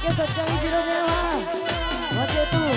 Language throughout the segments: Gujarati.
કે 27 મેળવા વચ્ચે તું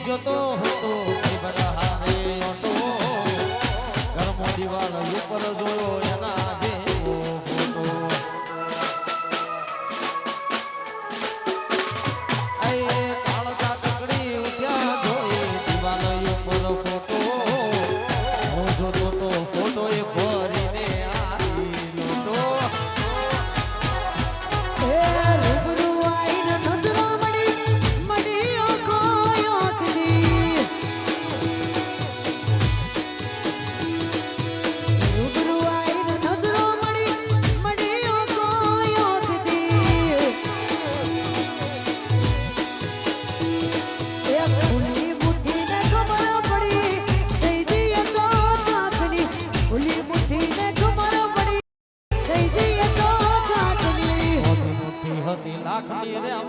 જોતો હતો બરહારે ઓટો ગરમો દિવાલ ઉપર જોયો એના જેવો ફોટો આય કાળકા કકડી ઉઠ્યા જોઈ દિવાલ ઉપર ફોટો હું જોતો તો ફોટો એ ભરીને આવી લોટો રૂબરૂ આઈને નજરો મળી આંખો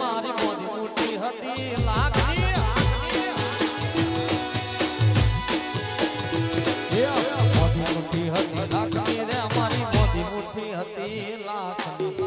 મારી મોદી મોટી હતી લાખની મોદી મોટી હતી લાખની રે મારી મોદી મોટી હતી લાખની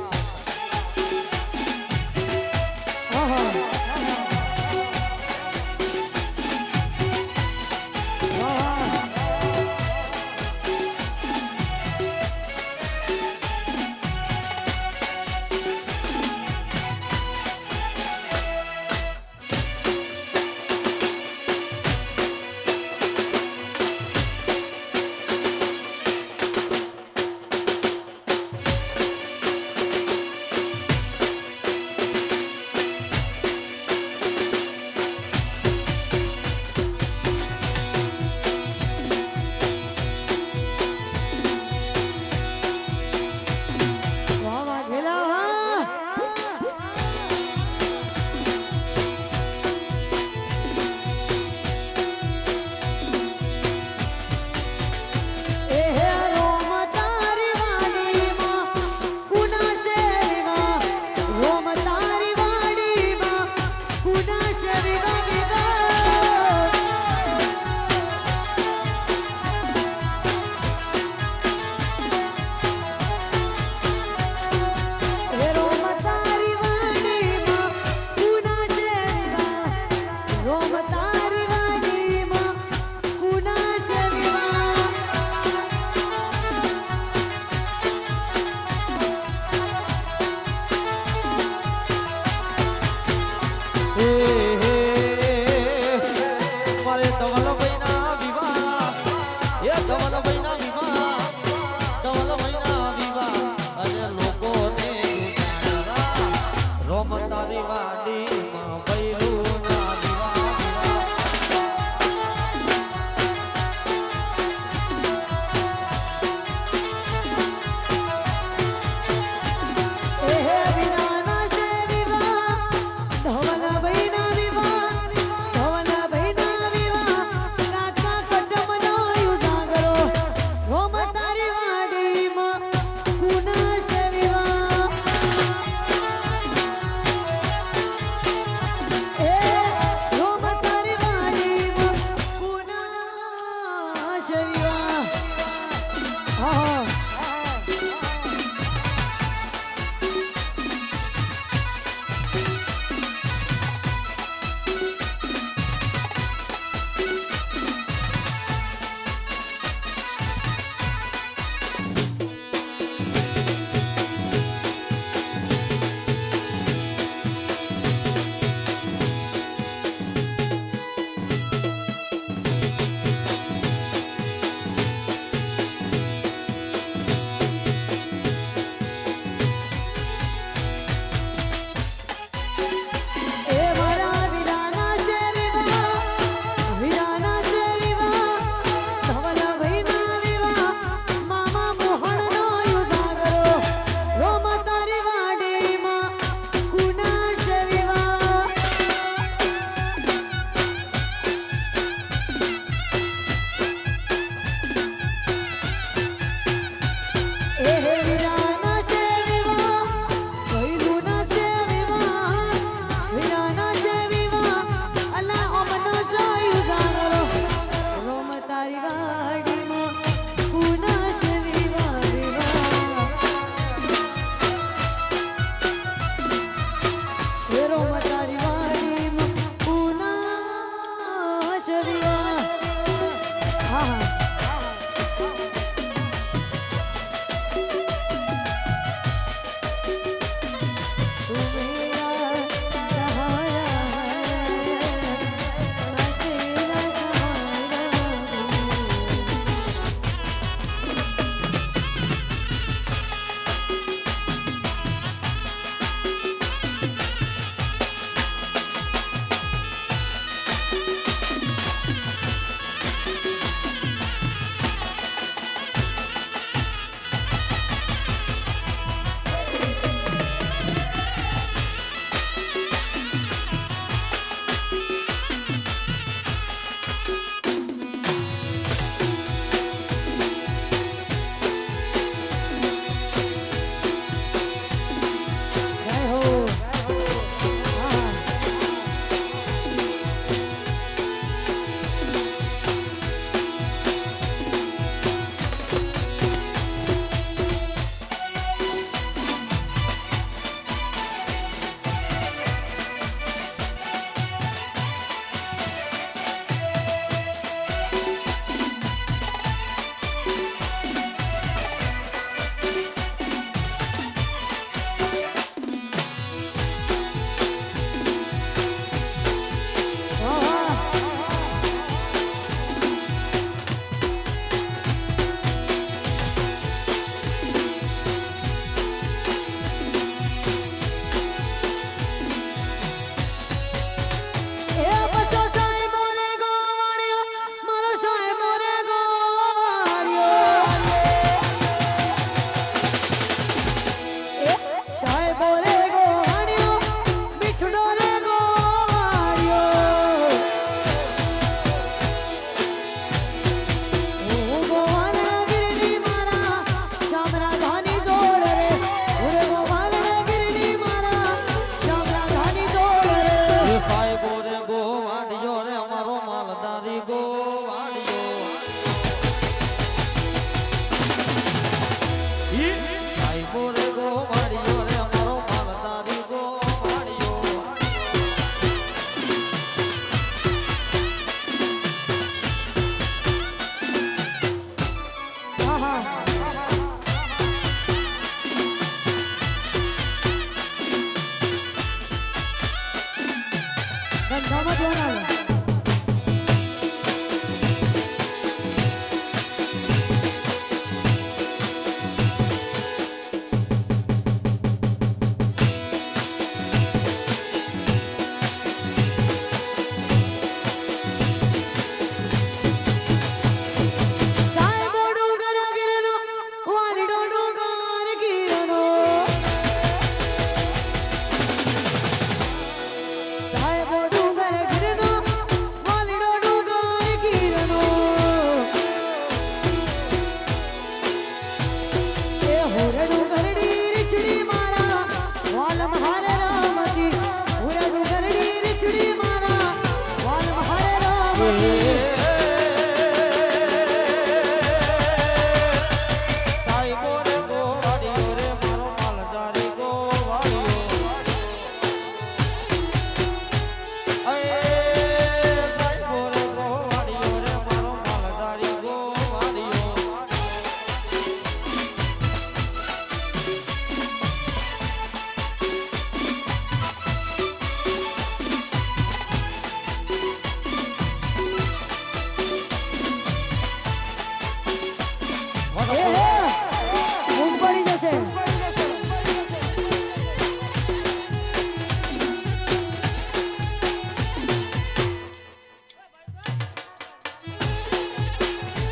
સાહેબો રે ગોવાડિયો રે અમારો માલધારી ગોવાડિયો સાહેબો રે ગોવાડિયો રે અમારો માલધારી ગોવાડિયો આહા ધંધામાં ધ્યાન આવે સાહેબો ડુંગર ગીરનો વાલીડો ડુંગર ગીરનો સાહેબો ડુંગર ગીરનો વાલીડો ડુંગર ગીરનો એ હોરે ડુંગર રીચડી મારા વાલ મહારે રામતી હોરે ડુંગર રીચડી મારા વાલ મહારે રામતી સાહેબો રે ગોવાડિયો રે મારો માલધારી ગોવાડિયો સાહેબો રે ગોવાડિયો રે મારો માલધારી ગોવાડિયો ઊંઘ પડી જશે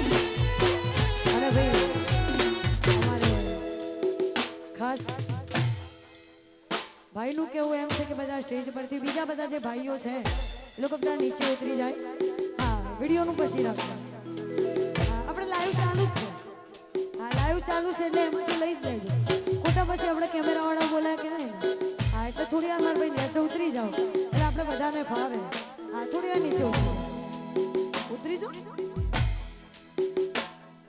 અને ભાઈ અમારે ખાસ ભાઈનું કેવું એમ છે કે બધા સ્ટેજ પરથી બીજા બધા જે ભાઈઓ છે એ લોકો બધા નીચે ઉતરી જાય હા વિડીયોનું પછી રાખજો હા આપણે લાઈવ ચાલુ જ છે હા લાઈવ ચાલુ છે એટલે એમાંથી લઈ જ લેજો ખોટા પછી આપણે કેમેરાવાળા બોલાય કે નહીં હા એટલે થોડી વાર મારા ભાઈ નીચે ઉતરી જાઓ એટલે આપણે બધાને ફાવે હા થોડી વાર નીચે ઉતરી જાઓ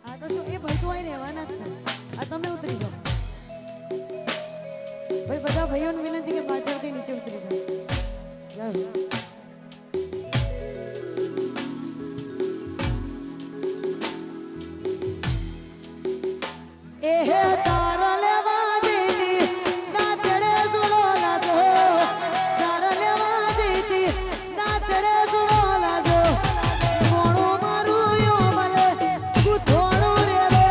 હા તો શું એ ભાઈ તો અહીં રહેવાના જ છે હા તમે ઉતરી જાઓ ભાઈ બધા ભાઈઓને વિનંતી કે પાછળથી નીચે ઉતરી જાઓ જાઓ એહે તાર લેવા જીતી દાતડે ઝુલો લાજો તાર લેવા જીતી દાતડે ઝુલો લાજો મોણો મારું યો મલે ગુથોણું રેલો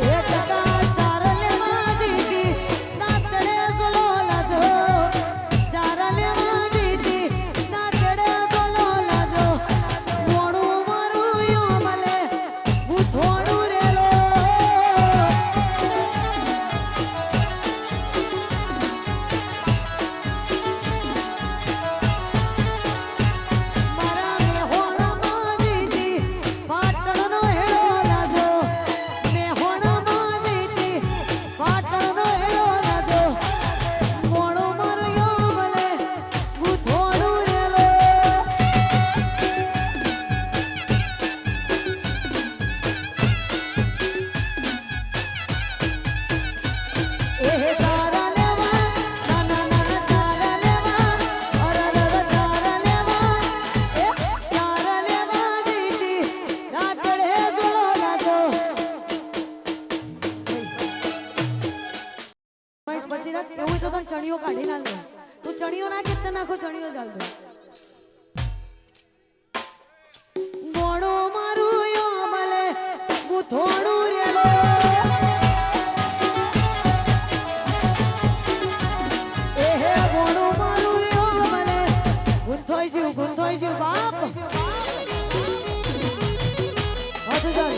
એક તાર લેવા જીતી દાતડે ઝુલો લાજો તાર લેવા જીતી દાતડે ઝુલો લાજો મોણો મારું યો મલે ગુથોણું રેલો મારા મેહોણામાં જીતી પાટણનો હેડો લાજો મેહોણામાં જીતી પાટણનો હેડો લાજો મોણો માર્યો ભલે ગુથોણું રેલો એહે તારા લેવા નાના નાના તારા લેવા અરર તારા લેવા એ તારા લેવા જીતી દાતડે ઝુલો લાજો મહેશ પછી રાખ એવું તો તને ચણિયો કાઢી નાખ દે તું ચણિયો ના કેટલા નાખો ચણિયો ચાલ દે મોણો મારું યો મલે ગુથોણું રેલો એહે મોણો મારું યો મલે ગુંથોઈ જીવ બાપ હાથ જાવ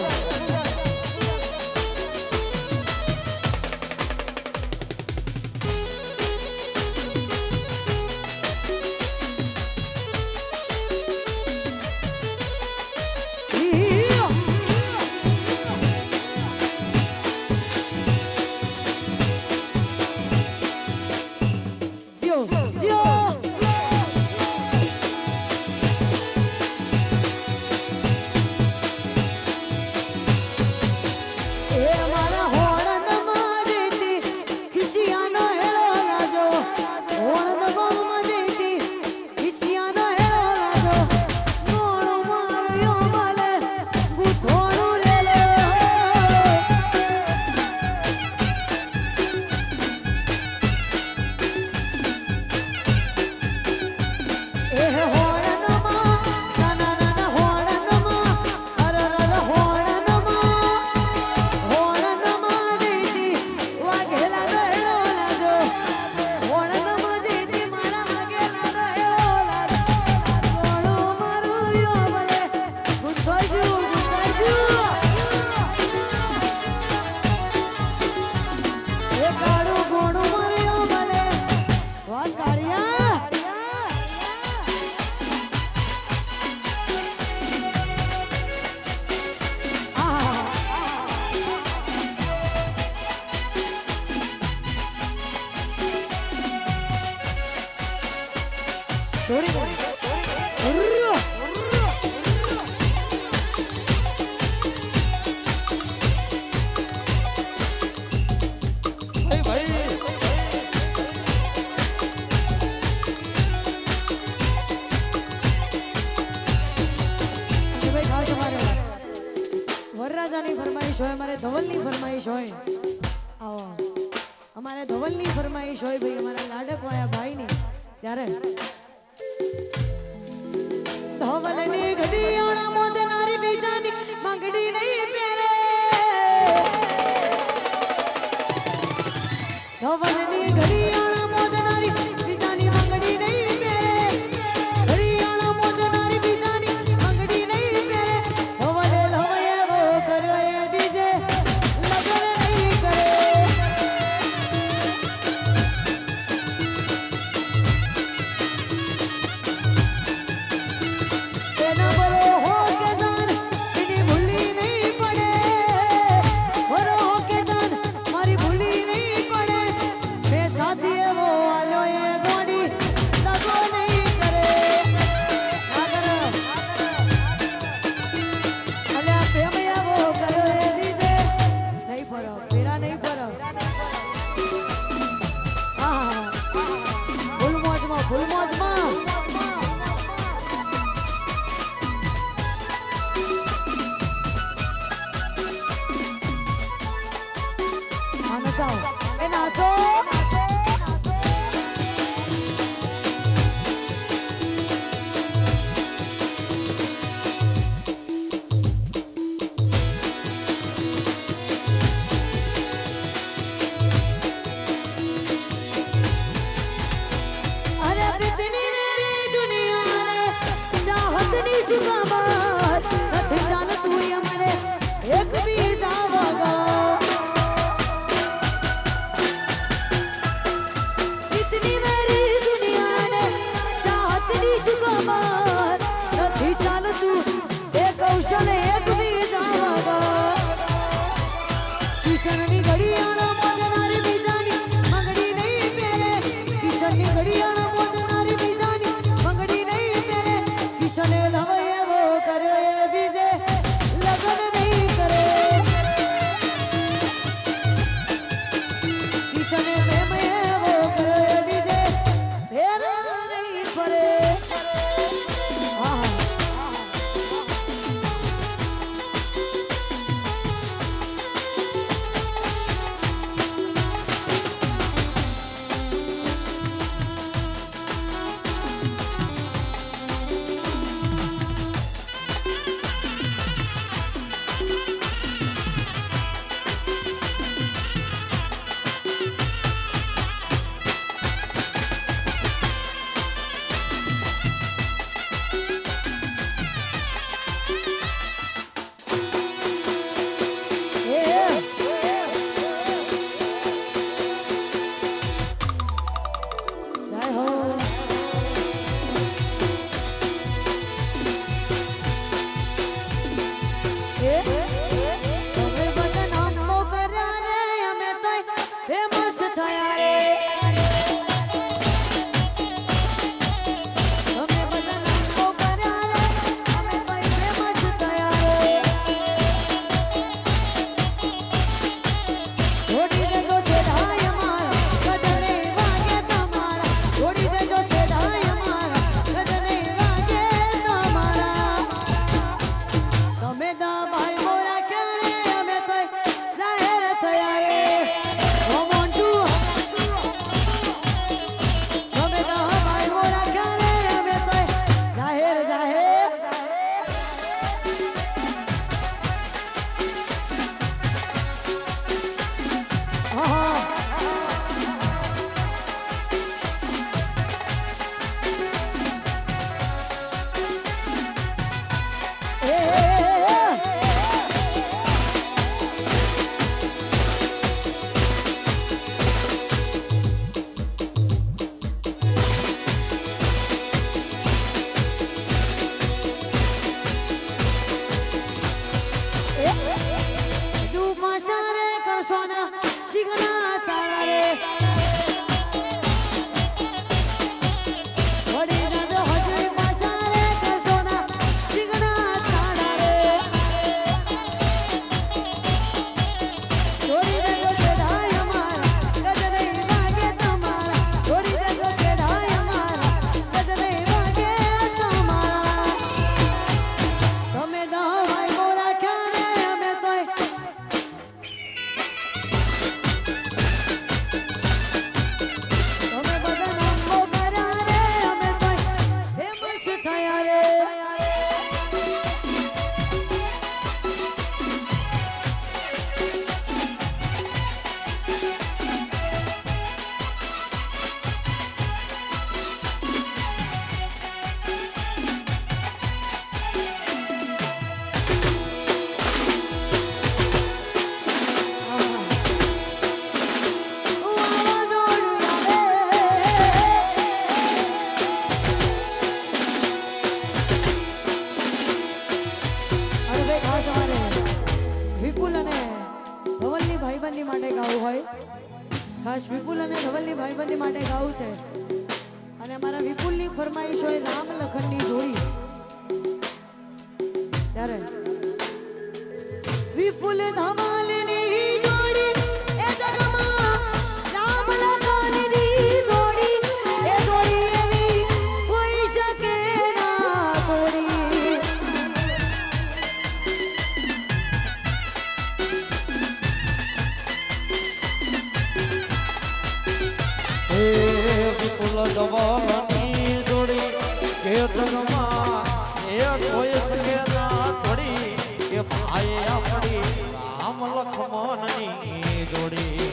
વરરાજાની ફરમાઈશ હોય, અમારે ધવલની ફરમાઈશ હોય. આવો અમારે ધવલની ફરમાઈશ હોય ભાઈ, અમારા લાડકવાયા ભાઈની. ત્યારે ધવલની ઘડિયાળા મોદનારી બીજાની માંગડી નહીં પહેરે. ધવલની ઘડિયાળા મોદનારી બીજાની માંગડી નહીં પહેરે. ઘડિયાળા મોદનારી બીજાની માંગડી નહીં પહેરે. ધવલે લવયવો કર્યો એ બીજે લગન નહીં કરે. એના બરો હો કે જાન એની ભૂલી નહીં પડે. બરો હો કે જાન મારી ભૂલી નહીં પડે. મેં સાથી એવો આલ્યો એ ગોડી લગો નહીં કરે. અલ્યા પ્રેમ એવો કર્યો એ બીજે નહીં ફરો. પેરા નહીં ફરો. હા ફૂલ મોજમાં ફૂલ મોજમાં. હા નચાઓ એ નાચો. અરે પ્રીતની મેરી દુનિયા રે ચાહતની સુગમાત નથી ચાલતું અમારે એક બીજા વગર. પ્રીતની મેરી દુનિયા રે ચાહતની સુગમાત નથી ચાલતું એ કૌશલ એક બીજા વગર. કિશનની ઘડિયાળો મોદનારી બીજાની માંગડી નહીં પહેરે. કિશનની ઘડિયાળો મોદનારી બીજાની માંગડી નહીં પહેરે. કિશને લવ એવો કર્યો એ બીજે લગન નહીં કરે. કિશને પ્રેમ એવો કર્યો એ બીજે ફેરા નહીં ફરે. હા જય હો. તમે બધા નામો કર્યા રે અમે તોય ફેમસ થયા રે. તમે બધા નામો કર્યા રે અમે તોય ફેમસ થયા રે. છોડી દેજો સેધાય અમારા કદને વાગે તમારા. છોડી દેજો સેધાય અમારા કદને વાગે તમારા. તમે દા ભાઈ મોરા ક્યારે અમે તો જાહેર થયા રે. મોન્ટુ તમે દા ભાઈ મોરા ક્યારે અમે તો જાહેર જાહેર. હા તું પાછા રે કરશોના શીખના ચાળા રે. વળી દાદો હજુ પાછા રે કરશોના શીખના ચાળા રે. છોડી દેજો સેધાય અમારા કદને વાગે તમારા. છોડી દેજો સેધાય અમારા કદને વાગે તમારા. તમે દા ભાઈ મોરા ક્યારે અમે તો ભાઈબંધી માટે ગાવું હોય, ખાસ વિપુલ અને ધવલની ભાઈબંધી માટે ગાવું છે. અને અમારા વિપુલની ફરમાઈશ હોય રામ લખનની જોડી. ત્યારે વિપુલ ધમાલની જોડી એ જગમાં રામ લખનની જોડી એ જોડી એવી કોઈ શકે ના તોડી. એ વિપુલ ધવલની જોડી કે જગમાં એ કોઈ શકે ના તોડી. કે ભાઈ આપણી રામ લખમણની જોડી.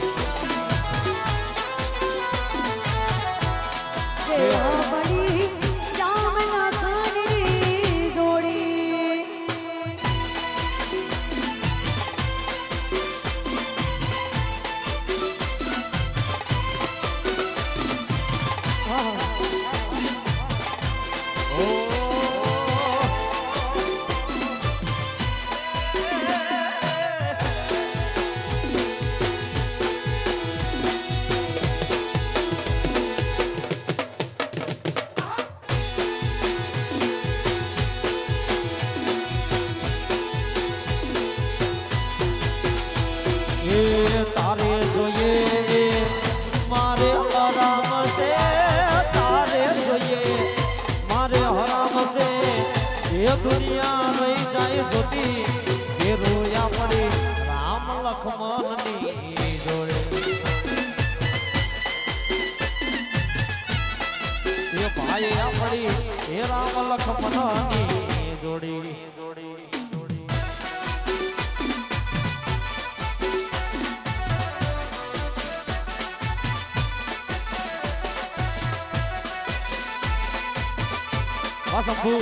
એ આપણી રામ લખનની જોડી. એ તારે જોઈએ મારે હરામ છે. તારે જોઈએ મારે હરામ છે. એ દુનિયા રહી જાય જોતી એ રોયા પડી રામ લખમણની જોડે. એ ભાઈ આપણી એ રામ લખમણની જોડી. Shambhu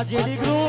JD group